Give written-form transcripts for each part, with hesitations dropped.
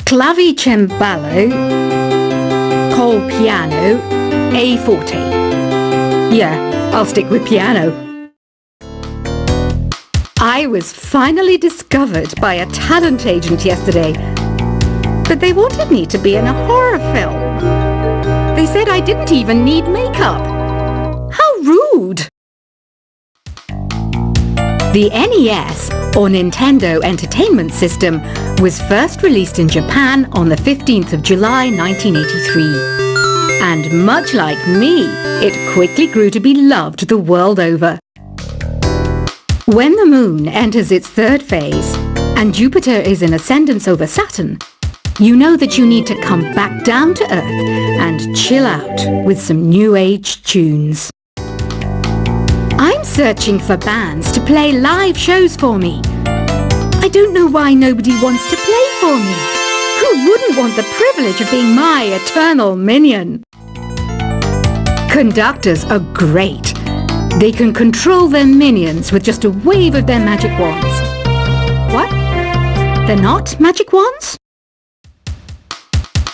Clavicembalo, col piano, A forte. Yeah, I'll stick with piano. I was finally discovered by a talent agent yesterday, but they wanted me to be in a horror film. They said I didn't even need makeup. How rude! The NES, or Nintendo Entertainment System, was first released in Japan on the 15th of July 1983. And much like me, it quickly grew to be loved the world over. When the Moon enters its third phase, and Jupiter is in ascendance over Saturn, you know that you need to come back down to Earth and chill out with some New Age tunes. I'm searching for bands to play live shows for me. I don't know why nobody wants to play for me. Who wouldn't want the privilege of being my eternal minion? Conductors are great. They can control their minions with just a wave of their magic wands. What? They're not magic wands?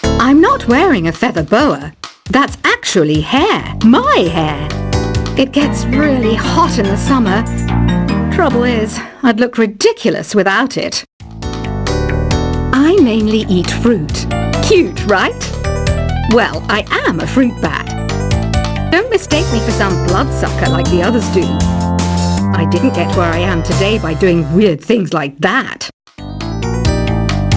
I'm not wearing a feather boa. That's actually hair. My hair. It gets really hot in the summer. Trouble is, I'd look ridiculous without it. I mainly eat fruit. Cute, right? Well, I am a fruit bat. Don't mistake me for some bloodsucker like the others do. I didn't get where I am today by doing weird things like that.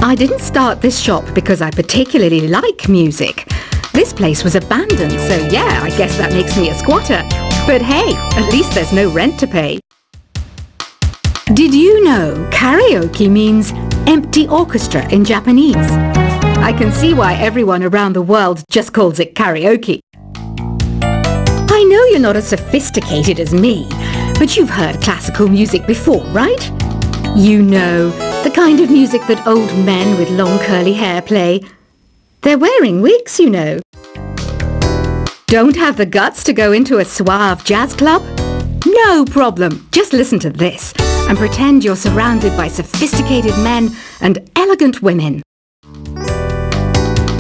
I didn't start this shop because I particularly like music. This place was abandoned, so yeah, I guess that makes me a squatter. But hey, at least there's no rent to pay. Did you know karaoke means empty orchestra in Japanese? I can see why everyone around the world just calls it karaoke. I know you're not as sophisticated as me, but you've heard classical music before, right? You know, the kind of music that old men with long curly hair play. They're wearing wigs, you know. Don't have the guts to go into a suave jazz club? No problem. Just listen to this and pretend you're surrounded by sophisticated men and elegant women.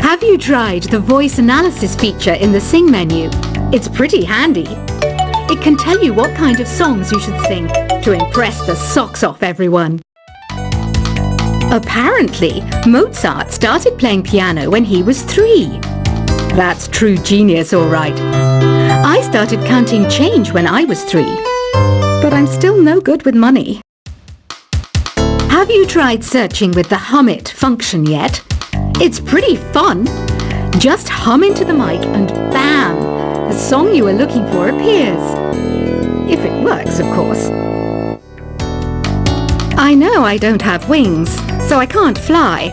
Have you tried the voice analysis feature in the Sing menu? It's pretty handy. It can tell you what kind of songs you should sing to impress the socks off everyone. Apparently, Mozart started playing piano when he was 3. That's true genius, all right. I started counting change when I was 3, but I'm still no good with money. Have you tried searching with the Hum It function yet? It's pretty fun. Just hum into the mic and bam, the song you were looking for appears. If it works, of course. I know I don't have wings, so I can't fly.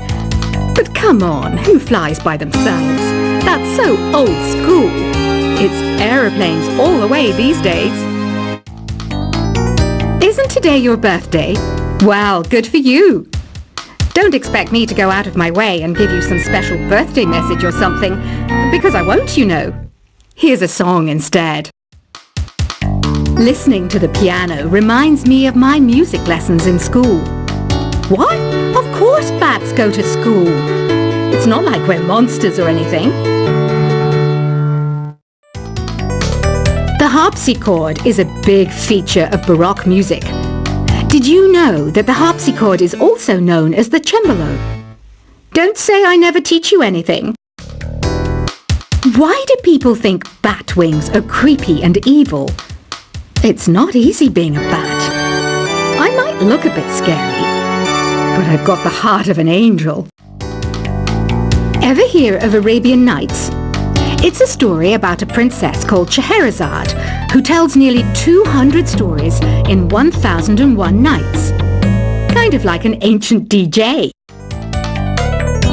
But come on, who flies by themselves? That's so old school. It's aeroplanes all the way these days. Isn't today your birthday? Well, good for you. Don't expect me to go out of my way and give you some special birthday message or something, because I won't, you know. Here's a song instead. Listening to the piano reminds me of my music lessons in school. What? Of course bats go to school. It's not like we're monsters or anything. The harpsichord is a big feature of Baroque music. Did you know that the harpsichord is also known as the cembalo? Don't say I never teach you anything. Why do people think bat wings are creepy and evil? It's not easy being a bat. I might look a bit scary, but I've got the heart of an angel. Ever hear of Arabian Nights? It's a story about a princess called Scheherazade who tells nearly 200 stories in 1001 nights. Kind of like an ancient DJ.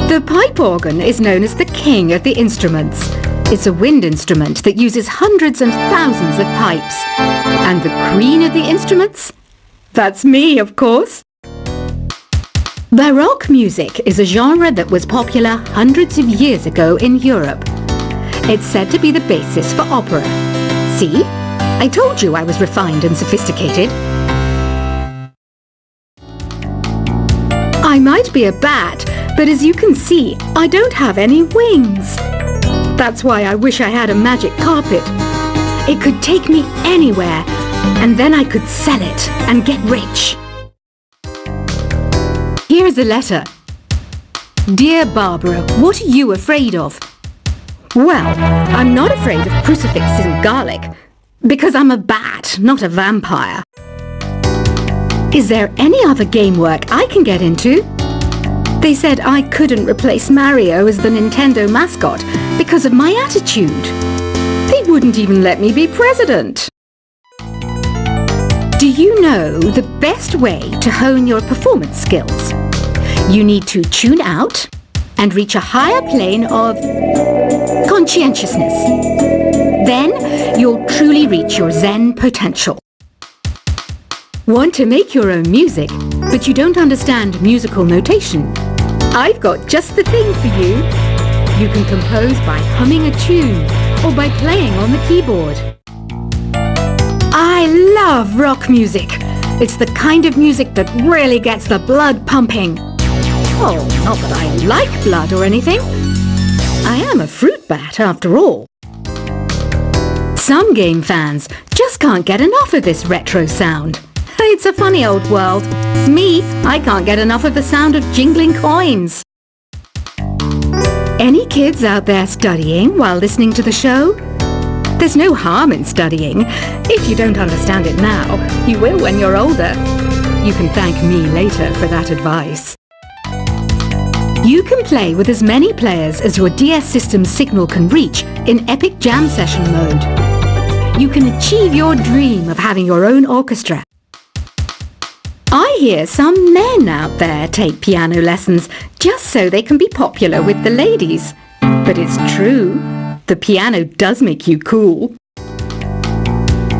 The pipe organ is known as the king of the instruments. It's a wind instrument that uses hundreds and thousands of pipes. And the queen of the instruments? That's me, of course. Baroque music is a genre that was popular hundreds of years ago in Europe. It's said to be the basis for opera. See? I told you I was refined and sophisticated. I might be a bat, but as you can see, I don't have any wings. That's why I wish I had a magic carpet. It could take me anywhere, and then I could sell it and get rich. Here's a letter. Dear Barbara, what are you afraid of? Well, I'm not afraid of crucifixes and garlic, because I'm a bat, not a vampire. Is there any other game work I can get into? They said I couldn't replace Mario as the Nintendo mascot because of my attitude. They wouldn't even let me be president. Do you know the best way to hone your performance skills? You need to tune out and reach a higher plane of conscientiousness. Then you'll truly reach your Zen potential. Want to make your own music, but you don't understand musical notation? I've got just the thing for you. You can compose by humming a tune or by playing on the keyboard. I love rock music. It's the kind of music that really gets the blood pumping. Oh, not that I like blood or anything. I am a fruit bat after all. Some game fans just can't get enough of this retro sound. It's a funny old world. Me, I can't get enough of the sound of jingling coins. Any kids out there studying while listening to the show? There's no harm in studying. If you don't understand it now, you will when you're older. You can thank me later for that advice. You can play with as many players as your DS system's signal can reach in Epic Jam Session mode. You can achieve your dream of having your own orchestra. I hear some men out there take piano lessons just so they can be popular with the ladies. But it's true, the piano does make you cool.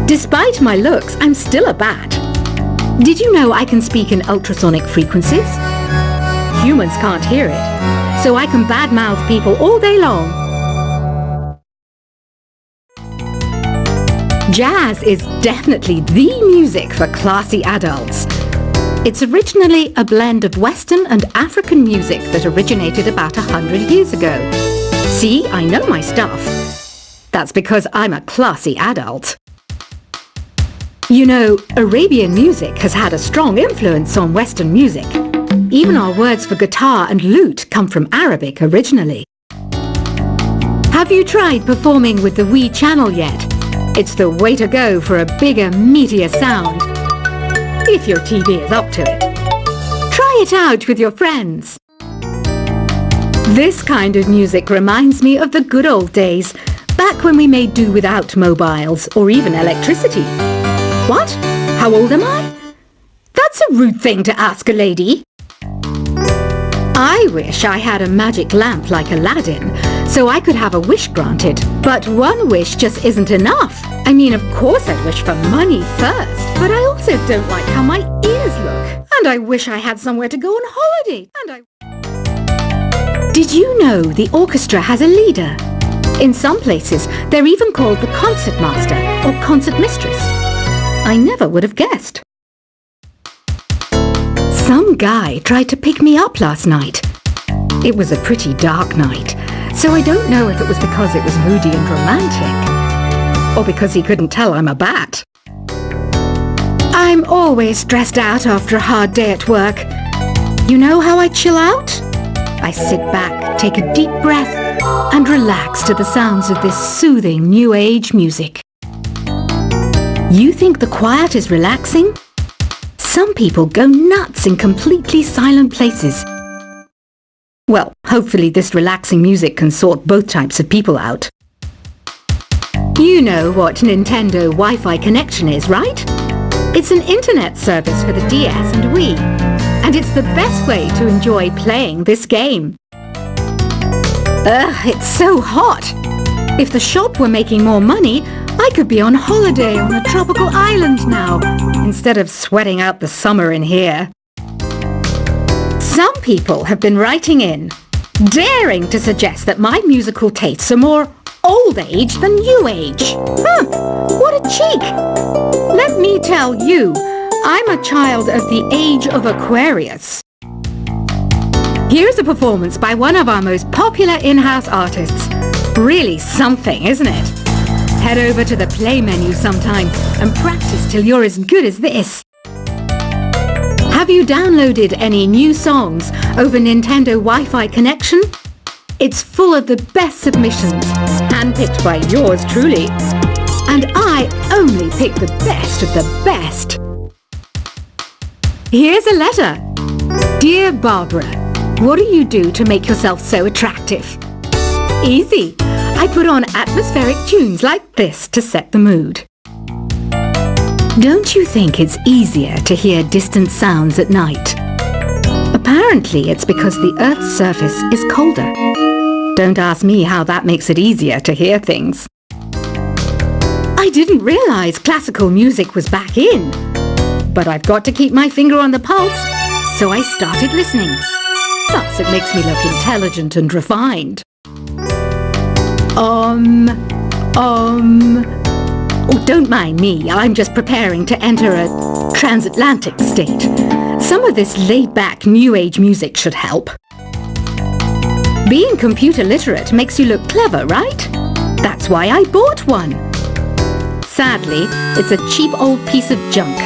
Despite my looks, I'm still a bat. Did you know I can speak in ultrasonic frequencies? Humans can't hear it, so I can badmouth people all day long. Jazz is definitely the music for classy adults. It's originally a blend of Western and African music that originated about 100 years ago. See, I know my stuff. That's because I'm a classy adult. You know, Arabian music has had a strong influence on Western music. Even our words for guitar and lute come from Arabic originally. Have you tried performing with the Wii channel yet? It's the way to go for a bigger, meatier sound. If your TV is up to it. Try it out with your friends. This kind of music reminds me of the good old days, back when we made do without mobiles or even electricity. What? How old am I? That's a rude thing to ask a lady. I wish I had a magic lamp like Aladdin, so I could have a wish granted. But one wish just isn't enough. I mean, of course I'd wish for money first, but I also don't like how my ears look. And I wish I had somewhere to go on holiday. Did you know the orchestra has a leader? In some places, they're even called the concert master or concert mistress. I never would have guessed. Some guy tried to pick me up last night. It was a pretty dark night, so I don't know if it was because it was moody and romantic, or because he couldn't tell I'm a bat. I'm always stressed out after a hard day at work. You know how I chill out? I sit back, take a deep breath, and relax to the sounds of this soothing new age music. You think the quiet is relaxing? Some people go nuts in completely silent places. Well, hopefully this relaxing music can sort both types of people out. You know what Nintendo Wi-Fi connection is, right? It's an internet service for the DS and Wii, and it's the best way to enjoy playing this game. Ugh, it's so hot! If the shop were making more money, I could be on holiday on a tropical island now, instead of sweating out the summer in here. Some people have been writing in, daring to suggest that my musical tastes are more old age than new age. Huh, what a cheek! Let me tell you, I'm a child of the age of Aquarius. Here's a performance by one of our most popular in-house artists. Really something, isn't it? Head over to the play menu sometime and practice till you're as good as this. Have you downloaded any new songs over Nintendo Wi-Fi connection? It's full of the best submissions, handpicked by yours truly. And I only pick the best of the best. Here's a letter. Dear Barbara, what do you do to make yourself so attractive? Easy. I put on atmospheric tunes like this to set the mood. Don't you think it's easier to hear distant sounds at night? Apparently it's because the Earth's surface is colder. Don't ask me how that makes it easier to hear things. I didn't realize classical music was back in. But I've got to keep my finger on the pulse, so I started listening. Plus, it makes me look intelligent and refined. Oh, don't mind me. I'm just preparing to enter a transatlantic state. Some of this laid-back New Age music should help. Being computer literate makes you look clever, right? That's why I bought one. Sadly, it's a cheap old piece of junk.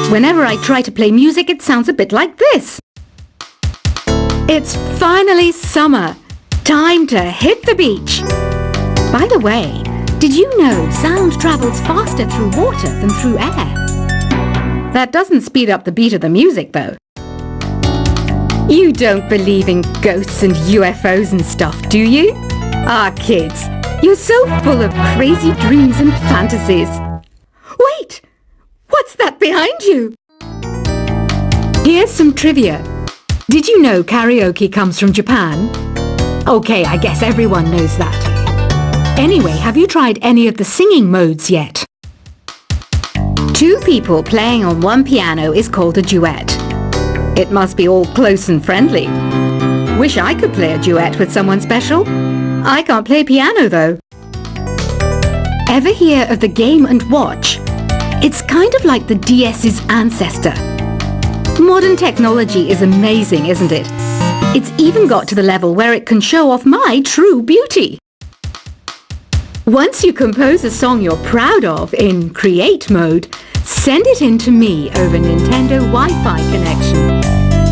Whenever I try to play music, it sounds a bit like this. It's finally summer. Time to hit the beach. By the way, did you know sound travels faster through water than through air? That doesn't speed up the beat of the music, though. You don't believe in ghosts and UFOs and stuff, do you? Ah, kids, you're so full of crazy dreams and fantasies. Wait! What's that behind you? Here's some trivia. Did you know karaoke comes from Japan? Okay, I guess everyone knows that. Anyway, have you tried any of the singing modes yet? Two people playing on one piano is called a duet. It must be all close and friendly. Wish I could play a duet with someone special. I can't play piano though. Ever hear of the Game & Watch? It's kind of like the DS's ancestor. Modern technology is amazing, isn't it? It's even got to the level where it can show off my true beauty. Once you compose a song you're proud of in Create mode, send it in to me over Nintendo Wi-Fi connection.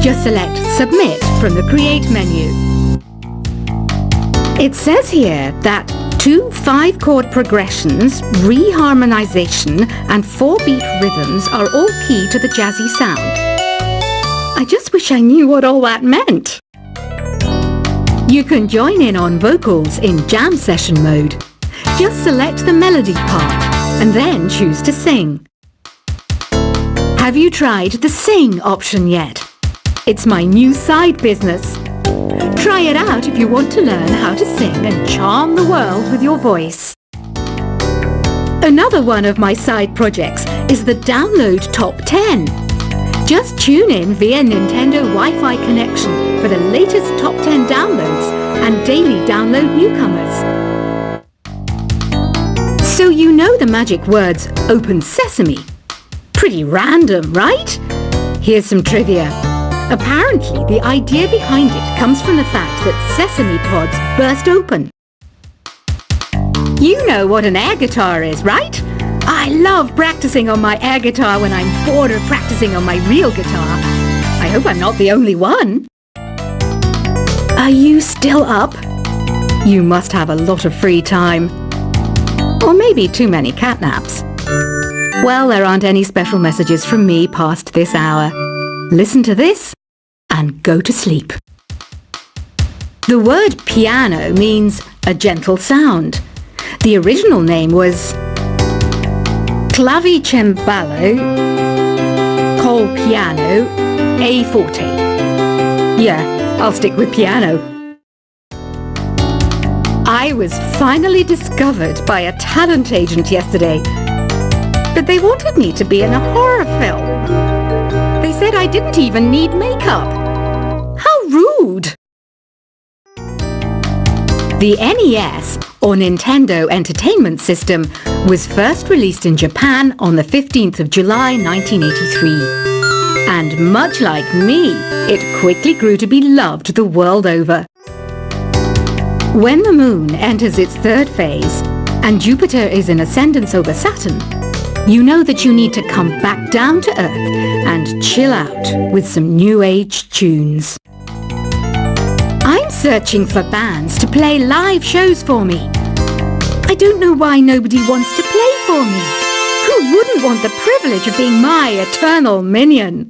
Just select Submit from the Create menu. It says here that 2 5-chord progressions, reharmonization and 4-beat rhythms are all key to the jazzy sound. I just wish I knew what all that meant. You can join in on vocals in jam session mode. Just select the melody part and then choose to sing. Have you tried the Sing option yet? It's my new side business. Try it out if you want to learn how to sing and charm the world with your voice. Another one of my side projects is the Download Top 10. Just tune in via Nintendo Wi-Fi connection for the latest Top 10 downloads and daily download newcomers. So you know the magic words Open Sesame. Pretty random, right? Here's some trivia. Apparently, the idea behind it comes from the fact that sesame pods burst open. You know what an air guitar is, right? I love practicing on my air guitar when I'm bored of practicing on my real guitar. I hope I'm not the only one. Are you still up? You must have a lot of free time. Or maybe too many catnaps. Well, there aren't any special messages from me past this hour. Listen to this and go to sleep. The word piano means a gentle sound. The original name was Clavicembalo col piano a forte. Yeah, I'll stick with piano. I was finally discovered by a talent agent yesterday, but they wanted me to be in a horror film. They said I didn't even need makeup. How rude! The NES, or Nintendo Entertainment System, was first released in Japan on the 15th of July 1983. And much like me, it quickly grew to be loved the world over. When the moon enters its third phase, and Jupiter is in ascendance over Saturn, you know that you need to come back down to Earth and chill out with some New Age tunes. I'm searching for bands to play live shows for me. I don't know why nobody wants to play for me. Who wouldn't want the privilege of being my eternal minion?